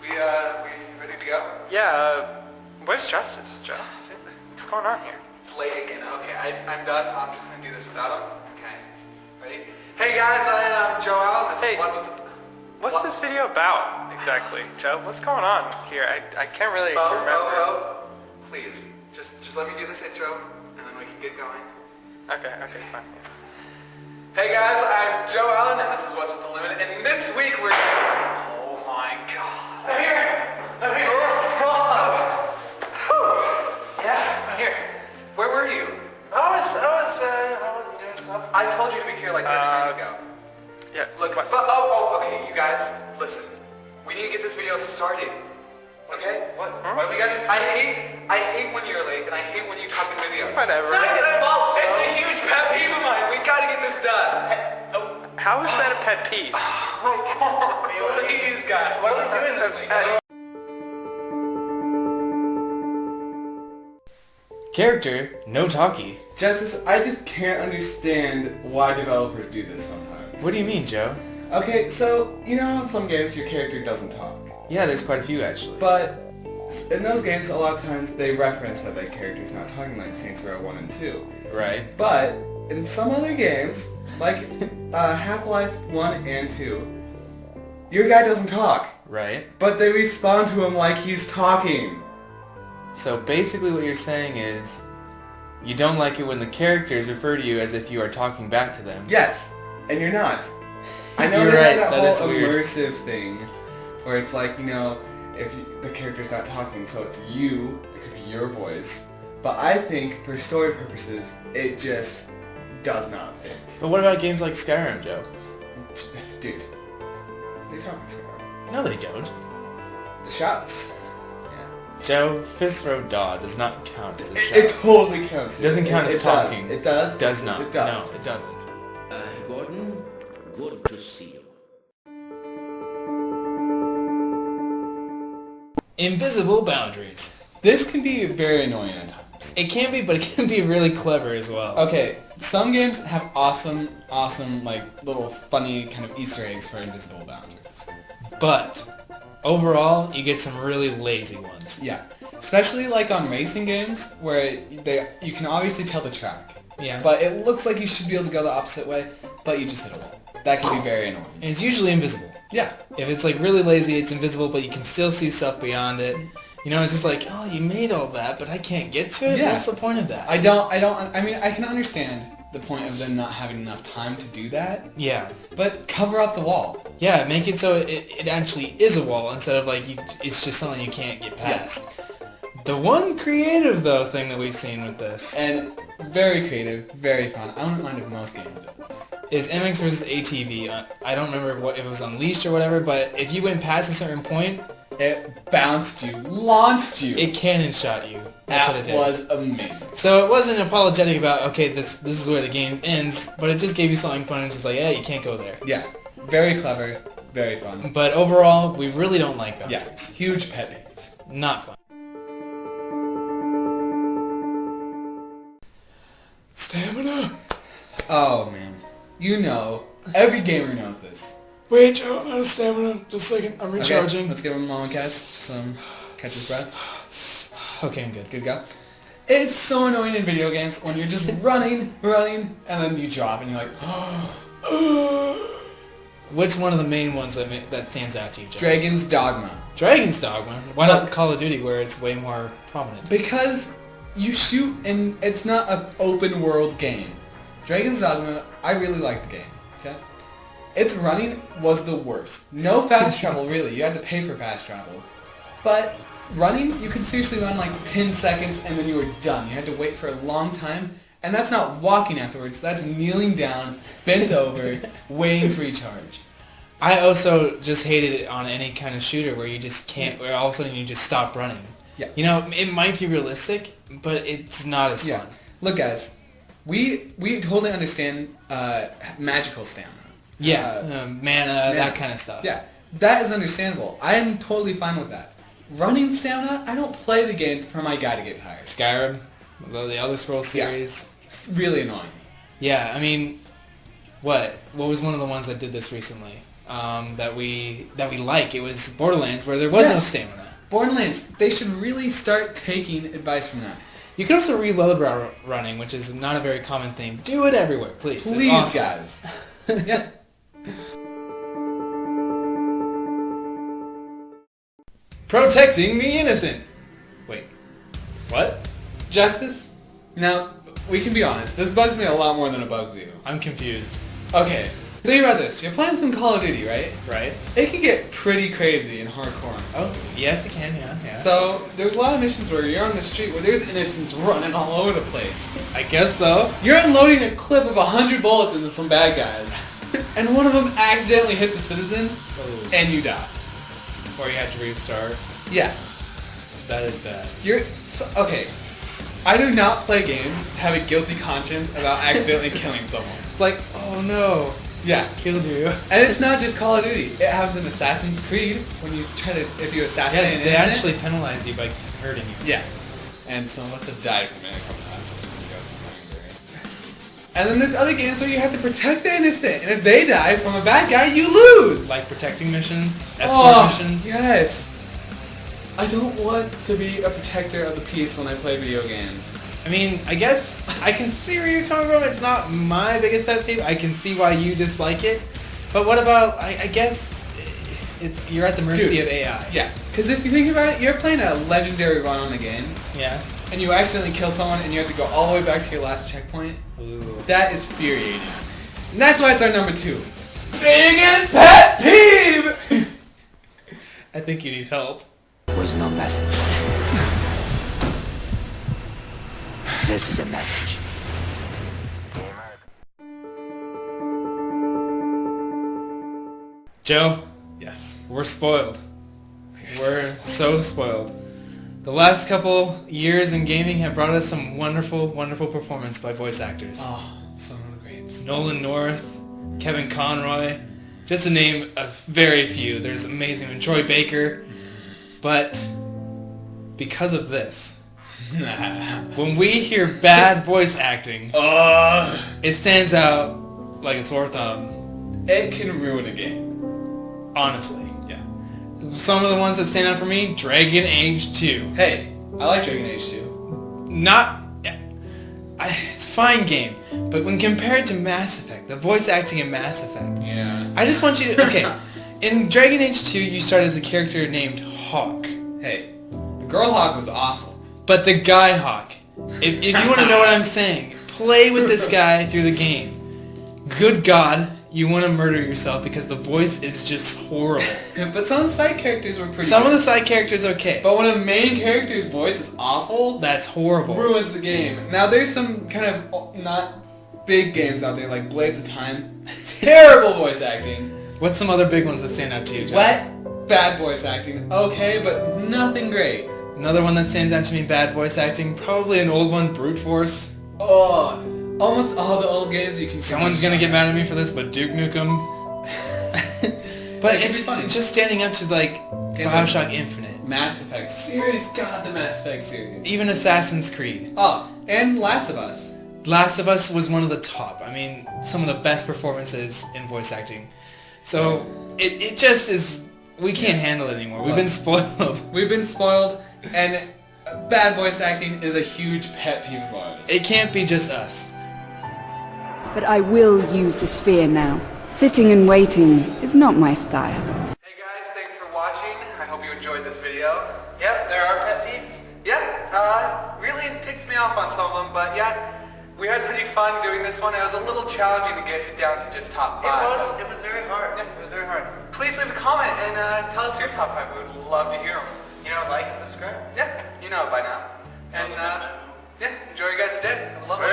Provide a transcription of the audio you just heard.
We ready to go? Yeah, where's Justice, Joe? What's going on here? It's late again. Okay, I'm done. I'm just gonna do this without him. Okay. Ready? Hey guys, I am Joe Allen. This is What's this video about exactly, Joe? What's going on here? I can't really remember. Please, just let me do this intro, and then we can get going. Okay, fine. Hey guys, I'm Joe Allen, and this is What's With the Limit. And this week we're... Oh my God. I'm here. Yeah, I'm here. Where were you? I was doing stuff. I told you to be here like 30 minutes ago. Yeah. Look, okay, you guys, listen. We need to get this video started. Okay? What? What we got to, I hate when you're late, and I hate when you talk in videos. Whatever. It's a huge pet peeve of mine. We gotta get this done. How is that a pet peeve? Oh my God. Please, guys. What are we doing this week? Character, no talkie. Justice, I just can't understand why developers do this sometimes. What do you mean, Joe? Okay, so, you know how in some games your character doesn't talk? Yeah, there's quite a few actually. But in those games, a lot of times they reference that their character's not talking, like Saints Row 1 and 2. Right. But in some other games, like Half-Life 1 and 2, your guy doesn't talk. Right. But they respond to him like he's talking. So basically what you're saying is, you don't like it when the characters refer to you as if you are talking back to them. Yes, and you're not. I know You're they right, have that that is whole weird. immersive thing, where it's like, you know, if the character's not talking, so it's you, it could be your voice. But I think, for story purposes, it just does not fit. But what about games like Skyrim, Joe? Dude, they talk in Skyrim. No, they don't. The shots. Yeah. Joe, Fist Throw Daw does not count as a shout. It totally counts. It doesn't count as talking. It does. It does not. It does. No, it doesn't. Gordon, good to see you. Invisible boundaries. This can be very annoying at times. It can be, but it can be really clever as well. Okay, some games have awesome, like, little funny kind of Easter eggs for invisible boundaries. But overall, you get some really lazy ones. Yeah, especially like on racing games where you can obviously tell the track. Yeah. But it looks like you should be able to go the opposite way, but you just hit a wall. That can be very annoying. And it's usually invisible. Yeah. If it's like really lazy, it's invisible, but you can still see stuff beyond it. You know, it's just like, oh, you made all that, but I can't get to it? Yeah. What's the point of that? I mean, I can understand the point of them not having enough time to do that, Yeah. but cover up the wall. Yeah, make it so it actually is a wall instead of like, it's just something you can't get past. The one creative, though, thing that we've seen with this And very creative, very fun. I wouldn't mind if most games did this. is MX versus ATV. I don't remember if it was Unleashed or whatever, but if you went past a certain point, It bounced you, launched you. it cannon shot you. That's what it That did. was amazing. So it wasn't apologetic about, okay, this is where the game ends, but it just gave you something fun and just like, yeah, you can't go there. Yeah, very clever, very fun. But overall, we really don't like Yeah, boundaries. huge pet peeve. Not fun. Stamina! Oh man, you know, every gamer knows this. Wait, Joe, I'm out of stamina. Just a second, I'm recharging. Okay, let's give him a moment, guys. Just catch his breath. Okay, I'm good. Good go. It's so annoying in video games when you're just running, and then you drop and you're like, What's one of the main ones that stands out to you, Joe? Dragon's Dogma. Dragon's Dogma. Why not Call of Duty, where it's way more prominent? Because you shoot and it's not an open world game. Dragon's Dogma, I really like the game, okay? Its running was the worst. No fast travel, really. You had to pay for fast travel. But running, you could seriously run like 10 seconds and then you were done. You had to wait for a long time. And that's not walking afterwards. That's kneeling down, bent over, waiting to recharge. I also just hated it on any kind of shooter where you just can't, where all of a sudden you just stop running. Yeah. You know, it might be realistic, but it's not as fun. Look, guys, we totally understand magical stamina. Yeah, mana, that kind of stuff. Yeah, that is understandable. I am totally fine with that. Running stamina, I don't play the game for my guy to get tired. Skyrim, the Elder Scrolls series. It's really annoying. Yeah, I mean, what was one of the ones that did this recently? that we like. It was Borderlands, where there was no stamina. Borderlands, they should really start taking advice from that. You can also reload running, which is not a very common thing. Do it everywhere, please. Please, It's awesome. guys. Yeah. Protecting the innocent. Wait, what? Justice? Now, we can be honest. This bugs me a lot more than it bugs you. I'm confused. Okay, think about this. You're playing some Call of Duty, right? Right? It can get pretty crazy and hardcore. Oh, yes, it can. Yeah. So, there's a lot of missions where you're on the street where there's innocents running all over the place. I guess so. You're unloading a clip of 100 bullets into some bad guys. And one of them accidentally hits a citizen, and you die. Or you have to restart. Yeah. That is bad. Okay. I do not play games to have a guilty conscience about accidentally killing someone. It's like, oh no, Yeah. killed you. And it's not just Call of Duty. It happens in Assassin's Creed when you if you assassinate Yeah, an they innocent. actually penalize you by hurting you. Yeah. And some of us have died from it a couple times just when you got super angry. And then there's other games where you have to protect the innocent, and if they die from a bad guy, you lose! Like protecting missions, escort missions. Yes! I don't want to be a protector of the peace when I play video games. I mean, I guess I can see where you're coming from. It's not my biggest pet peeve. I can see why you dislike it. But what about, I guess, you're at the mercy of AI. Yeah, because if you think about it, you're playing a legendary run on a game, Yeah. and you accidentally kill someone and you have to go all the way back to your last checkpoint. Ooh. That is infuriating. And that's why it's our number 2. Biggest pet peeve! I think you need help. Was no message. This is a message. Joe, Yes. we're spoiled. We're so spoiled. The last couple years in gaming have brought us some wonderful, wonderful performance by voice actors. Oh, some of the greats. Nolan North, Kevin Conroy, just to name a very few. There's amazing one, Troy Baker. But because of this, when we hear bad voice acting, it stands out like a sore thumb. It can ruin a game. Honestly. Yeah. Some of the ones that stand out for me, Dragon Age 2. Hey, I like Dragon Age 2. It's a fine game, but when compared to Mass Effect, the voice acting in Mass Effect, Yeah. I just want you to, okay, in Dragon Age 2 you start as a character named Hawk, Hey, the girl Hawk was awesome. but the guy Hawk, if you want to know what I'm saying, play with this guy through the game. Good God, you want to murder yourself because the voice is just horrible. But some of the side characters were pretty Some good. of the side characters okay, But when a main character's voice is awful, that's horrible. ruins the game. Now there's some kind of not big games out there like Blades of Time. Terrible voice acting. What's some other big ones that stand out to you, John? What? Bad voice acting. Okay, but nothing great. Another one that stands out to me, bad voice acting, probably an old one, Brute Force. Oh, almost all the old games you can. Someone's gonna get mad at me for this, but Duke Nukem. But It can it's be funny. just standing up to like Games Bioshock Infinite, Mass Effect series. God, the Mass Effect series. even Assassin's Creed. Oh, and Last of Us. Last of Us was one of the top. I mean, some of the best performances in voice acting. So it just is. We can't handle it anymore. We've been spoiled. We've been spoiled, and bad voice acting is a huge pet peeve of ours. It can't be just us. But I will use the sphere now. Sitting and waiting is not my style. Hey guys, thanks for watching. I hope you enjoyed this video. Yep, there are pet peeves. Yep, really ticks me off on some of them, but yeah, we had pretty fun doing this one. It was a little challenging to get it down to just top 5. It was very hard. It was very hard. Please leave a comment and tell us your top 5. We would love to hear them. You know, like and subscribe. Yeah, you know it by now. And yeah, enjoy your guys' day. Love it.